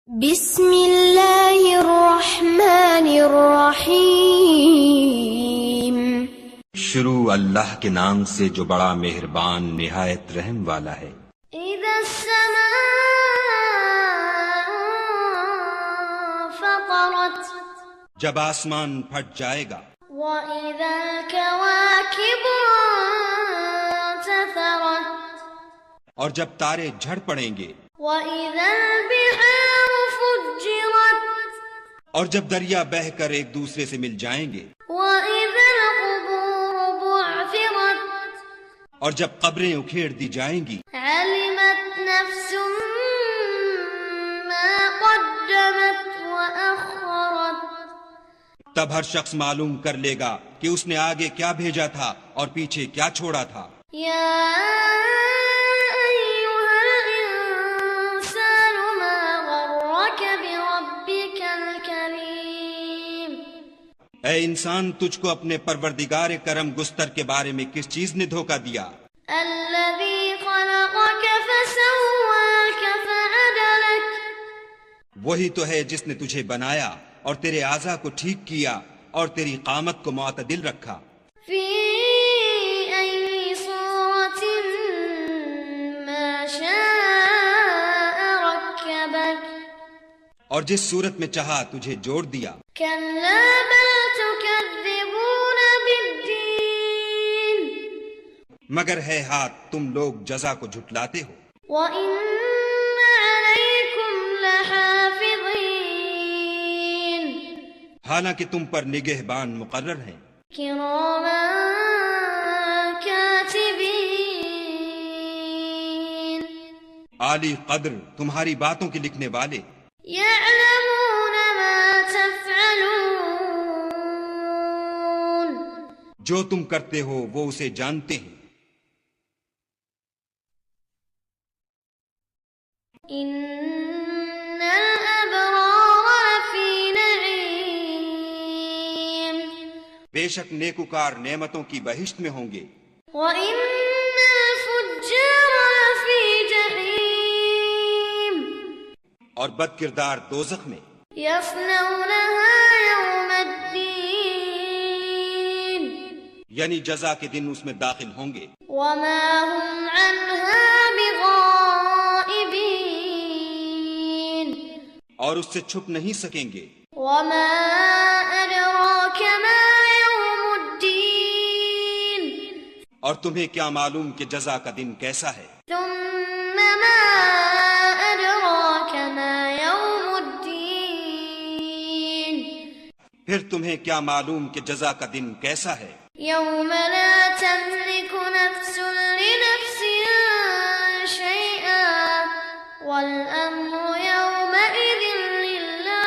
بسم اللہ الرحمن الرحیم۔ شروع اللہ کے نام سے جو بڑا مہربان نہایت رحم والا ہے۔ اذا السماء فطرت، جب آسمان پھٹ جائے گا۔ وَإِذَا الْكَوَاكِبُ انتثرت، اور جب تارے جھڑ پڑیں گے۔ وَإِذَا الْبِحَارُ فُجِّرَتْ، اور جب دریا بہہ کر ایک دوسرے سے مل جائیں گے۔ وَإِذَا الْقُبُورُ بُعْثِرَتْ، اور جب قبریں اکھیڑ دی جائیں گی۔ عَلِمَتْ نَفْسٌ مَا قَدَّمَتْ وَأَخَّرَتْ، تب ہر شخص معلوم کر لے گا کہ اس نے آگے کیا بھیجا تھا اور پیچھے کیا چھوڑا تھا۔ یا ایھا الانسان ما غرک بربک الکریم، اے انسان، تجھ کو اپنے پروردگار کرم گستر کے بارے میں کس چیز نے دھوکہ دیا؟ الذی خلقک فسواک فعدلک، وہی تو ہے جس نے تجھے بنایا اور تیرے اعضاء کو ٹھیک کیا اور تیری قامت کو معتدل رکھا۔ فی ای صورت ما شاء رکبک، اور جس صورت میں چاہا تجھے جوڑ دیا۔ کلا بل تکذبون بالدین، مگر ہے ہاتھ تم لوگ جزا کو جھٹلاتے ہو۔ وَإِنَّ عَلَيْكُمْ لَحَافِظِينَ، حالانکہ تم پر نگہبان مقرر ہیں۔ کِرَامًا کَاتِبِينَ، عالی قدر تمہاری باتوں کے لکھنے والے۔ يَعْلَمُونَ مَا تَفْعَلُونَ، جو تم کرتے ہو وہ اسے جانتے ہیں۔ إِنَّ الْأَبْرَارَ لَفِي نَعِيمٍ، بے شک نیکوکار نعمتوں کی بہشت میں ہوں گے۔ وَإِنَّ الْفُجَّارَ لَفِي جَحِيمٍ، اور بد کردار دوزخ میں۔ يَصْلَوْنَهَا يَوْمَ الدِّينِ، یعنی جزا کے دن اس میں داخل ہوں گے۔ وَمَا هُمْ عَنْهَا بِغَائِبِينَ، اور اس سے چھپ نہیں سکیں گے۔ وَمَا أَدْرَاكَ مَا يَوْمُ الدِّينِ، اور تمہیں کیا معلوم کہ جزا کا دن کیسا ہے؟ ثُمَّ مَا أَدْرَاكَ مَا يَوْمُ الدِّينِ، پھر تمہیں کیا معلوم کہ جزا کا دن کیسا ہے؟ يَوْمَ لَا تَمْلِكُ نَفْسٌ لِنَفْسٍ شَيْئًا وَالْأَمْرُ يَوْمَئِذٍ لِلَّهِ،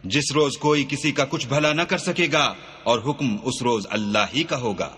جس روز کوئی کسی کا کچھ بھلا نہ کر سکے گا اور حکم اس روز اللہ ہی کا ہوگا۔